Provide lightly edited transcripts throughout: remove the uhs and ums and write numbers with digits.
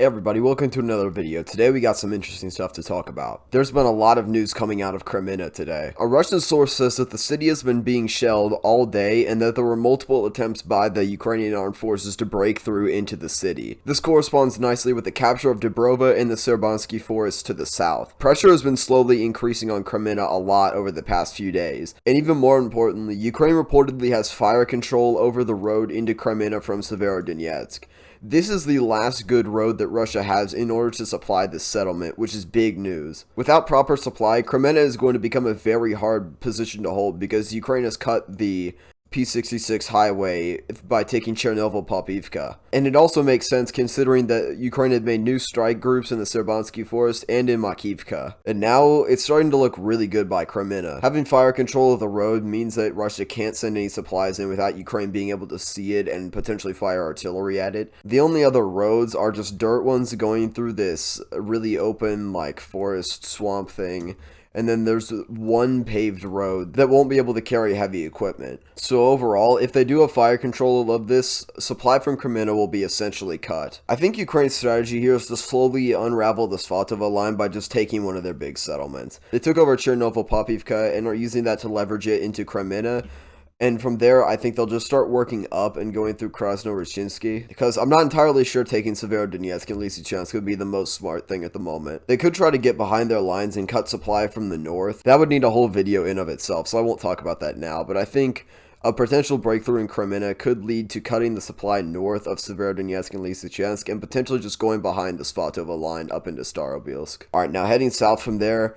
Hey everybody, welcome to another video. Today we got some interesting stuff to talk about. There's been a lot of news coming out of Kreminna today. A Russian source says that the city has been being shelled all day and that there were multiple attempts by the Ukrainian armed forces to break through into the city. This corresponds nicely with the capture of Dubrova and the Chervonopopivka forest to the south. Pressure has been slowly increasing on Kreminna a lot over the past few days. And even more importantly, Ukraine reportedly has fire control over the road into Kreminna from Severodonetsk. This is the last good road that Russia has in order to supply this settlement, which is big news. Without proper supply, Kreminna is going to become a very hard position to hold because Ukraine has cut the P66 highway by taking Chervonopopivka. And it also makes sense considering that Ukraine had made new strike groups in the Chervonopopivka forest and in Bakhmut. And now it's starting to look really good by Kreminna. Having fire control of the road means that Russia can't send any supplies in without Ukraine being able to see it and potentially fire artillery at it. The only other roads are just dirt ones going through this really open like forest swamp thing. And then there's one paved road that won't be able to carry heavy equipment. So overall, if they do have fire control of this, supply from Kreminna will be essentially cut. I think Ukraine's strategy here is to slowly unravel the Svatove line by just taking one of their big settlements. They took over Chervonopopivka and are using that to leverage it into Kreminna. And from there, I think they'll just start working up and going through Krasnoyarsk, because I'm not entirely sure taking Severodonetsk and Lysychansk would be the most smart thing at the moment. They could try to get behind their lines and cut supply from the north. That would need a whole video in of itself, so I won't talk about that now, but I think a potential breakthrough in Kreminna could lead to cutting the supply north of Severodonetsk and Lysychansk and potentially just going behind the Svatove line up into Starobilsk. Alright, now heading south from there,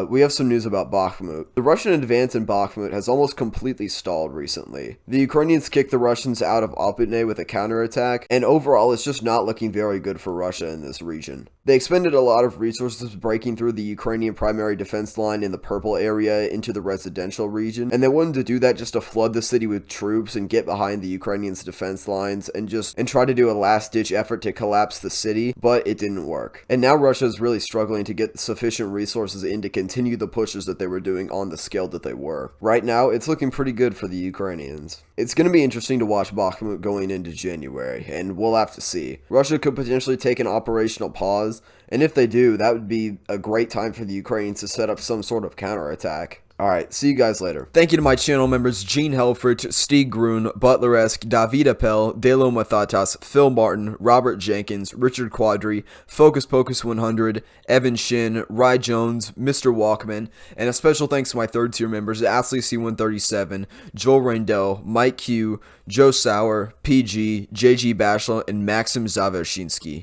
we have some news about Bakhmut. The Russian advance in Bakhmut has almost completely stalled recently. The Ukrainians kicked the Russians out of Opitne with a counterattack, and overall it's just not looking very good for Russia in this region. They expended a lot of resources breaking through the Ukrainian primary defense line in the purple area into the residential region, and they wanted to do that just to flood the city with troops and get behind the Ukrainians' defense lines and try to do a last-ditch effort to collapse the city, but it didn't work. And now Russia is really struggling to get sufficient resources in to continue the pushes that they were doing on the scale that they were. Right now, it's looking pretty good for the Ukrainians. It's going to be interesting to watch Bakhmut going into January, and we'll have to see. Russia could potentially take an operational pause, and if they do, that would be a great time for the Ukrainians to set up some sort of counterattack. Alright, see you guys later. Thank you to my channel members Gene Helfrich, Stig Grun, Butler-esque, David Appel, Delo Mathatas, Phil Martin, Robert Jenkins, Richard Quadri, Focus Pocus 100, Evan Shin, Rye Jones, Mr. Walkman, and a special thanks to my third tier members Astley C137, Joel Reindell, Mike Q, Joe Sauer, PG, JG Bashla, and Maxim Zavershinsky.